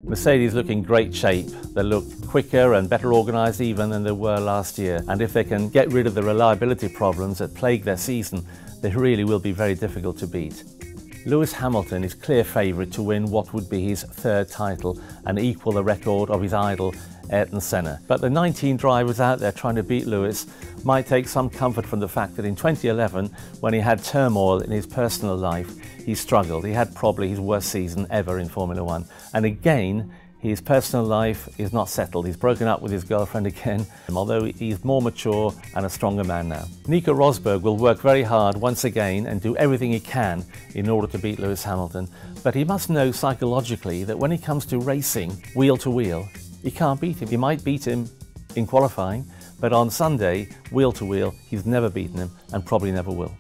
Mercedes look in great shape. They look quicker and better organised even than they were last year. And if they can get rid of the reliability problems that plague their season, they really will be very difficult to beat. Lewis Hamilton is clear favourite to win what would be his third title and equal the record of his idol Ayrton Senna. But the 19 drivers out there trying to beat Lewis might take some comfort from the fact that in 2011, when he had turmoil in his personal life, he struggled. He had probably his worst season ever in Formula One. And again, his personal life is not settled. He's broken up with his girlfriend again, although he's more mature and a stronger man now. Nico Rosberg will work very hard once again and do everything he can in order to beat Lewis Hamilton. But he must know psychologically that when it comes to racing wheel to wheel, he can't beat him. He might beat him in qualifying, but on Sunday, wheel to wheel, he's never beaten him and probably never will.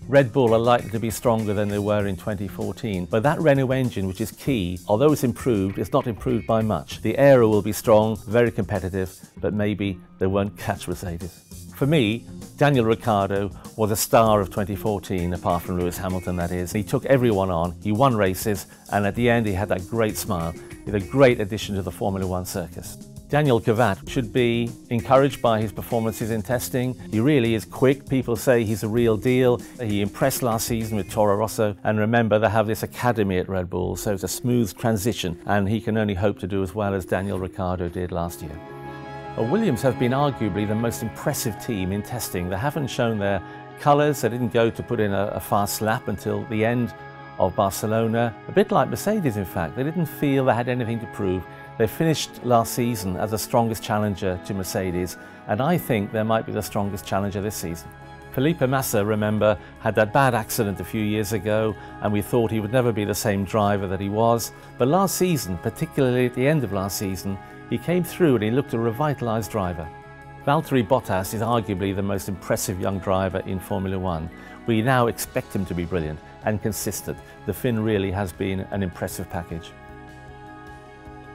Red Bull are likely to be stronger than they were in 2014, but that Renault engine, which is key, although it's improved, it's not improved by much. The aero will be strong, very competitive, but maybe they won't catch Mercedes. For me, Daniel Ricciardo was a star of 2014, apart from Lewis Hamilton, that is. He took everyone on, he won races, and at the end he had that great smile. He's a great addition to the Formula One circus. Daniel Kvyat should be encouraged by his performances in testing. He really is quick. People say he's a real deal. He impressed last season with Toro Rosso. And remember, they have this academy at Red Bull, so it's a smooth transition. And he can only hope to do as well as Daniel Ricciardo did last year. Well, Williams have been arguably the most impressive team in testing. They haven't shown their colours. They didn't go to put in a fast lap until the end of Barcelona. A bit like Mercedes, in fact. They didn't feel they had anything to prove. They finished last season as the strongest challenger to Mercedes, and I think they might be the strongest challenger this season. Felipe Massa, remember, had that bad accident a few years ago, and we thought he would never be the same driver that he was. But last season, particularly at the end of last season, he came through and he looked a revitalised driver. Valtteri Bottas is arguably the most impressive young driver in Formula One. We now expect him to be brilliant and consistent. The Finn really has been an impressive package.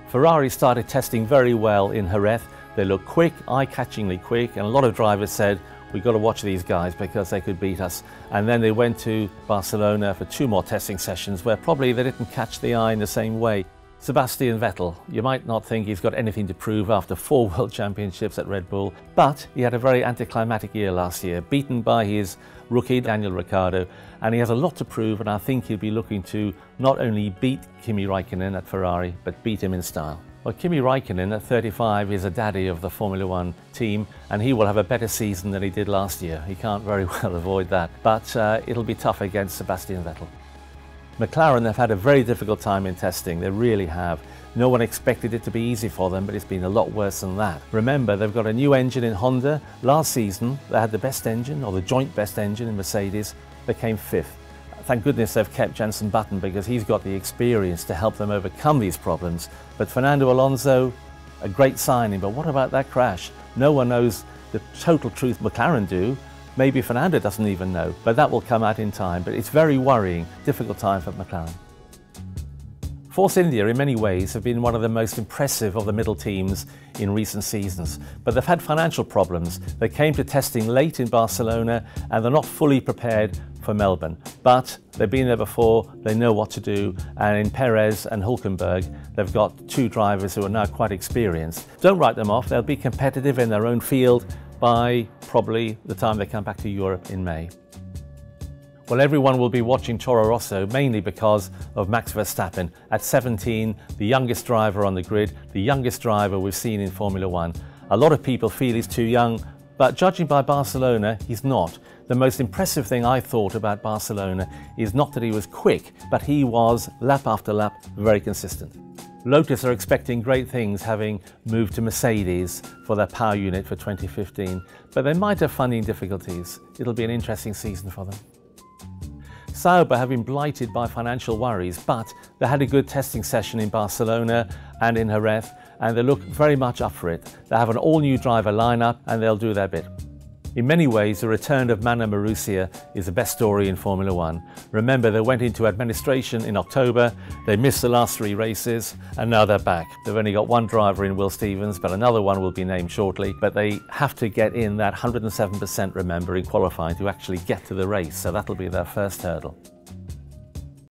Ferrari started testing very well in Jerez. They look quick, eye-catchingly quick, and a lot of drivers said, we've got to watch these guys because they could beat us. And then they went to Barcelona for 2 more testing sessions where probably they didn't catch the eye in the same way. Sebastian Vettel, you might not think he's got anything to prove after 4 World Championships at Red Bull, but he had a very anticlimactic year last year, beaten by his rookie Daniel Ricciardo, and he has a lot to prove, and I think he'll be looking to not only beat Kimi Raikkonen at Ferrari, but beat him in style. Well, Kimi Raikkonen at 35 is a daddy of the Formula One team, and he will have a better season than he did last year. He can't very well avoid that, but it'll be tough against Sebastian Vettel. McLaren have had a very difficult time in testing, they really have. No one expected it to be easy for them, but it's been a lot worse than that. Remember, they've got a new engine in Honda. Last season, they had the best engine, or the joint best engine in Mercedes. They came 5th. Thank goodness they've kept Jenson Button because he's got the experience to help them overcome these problems. But Fernando Alonso, a great signing, but what about that crash? No one knows the total truth. McLaren do. Maybe Fernando doesn't even know, but that will come out in time. But it's very worrying, difficult time for McLaren. Force India, in many ways, have been one of the most impressive of the middle teams in recent seasons, but they've had financial problems. They came to testing late in Barcelona, and they're not fully prepared for Melbourne. But they've been there before, they know what to do, and in Perez and Hülkenberg, they've got 2 drivers who are now quite experienced. Don't write them off, they'll be competitive in their own field by probably the time they come back to Europe in May. Well, everyone will be watching Toro Rosso mainly because of Max Verstappen. At 17, the youngest driver on the grid, the youngest driver we've seen in Formula One. A lot of people feel he's too young, but judging by Barcelona, he's not. The most impressive thing I thought about Barcelona is not that he was quick, but he was, lap after lap, very consistent. Lotus are expecting great things, having moved to Mercedes for their power unit for 2015, but they might have funding difficulties. It'll be an interesting season for them. Sauber have been blighted by financial worries, but they had a good testing session in Barcelona and in Jerez, and they look very much up for it. They have an all-new driver lineup, and they'll do their bit. In many ways, the return of MANOR Marussia is the best story in Formula One. Remember, they went into administration in October, they missed the last 3 races, and now they're back. They've only got 1 driver in Will Stevens, but another one will be named shortly. But they have to get in that 107%, remember, in qualifying to actually get to the race, so that'll be their first hurdle.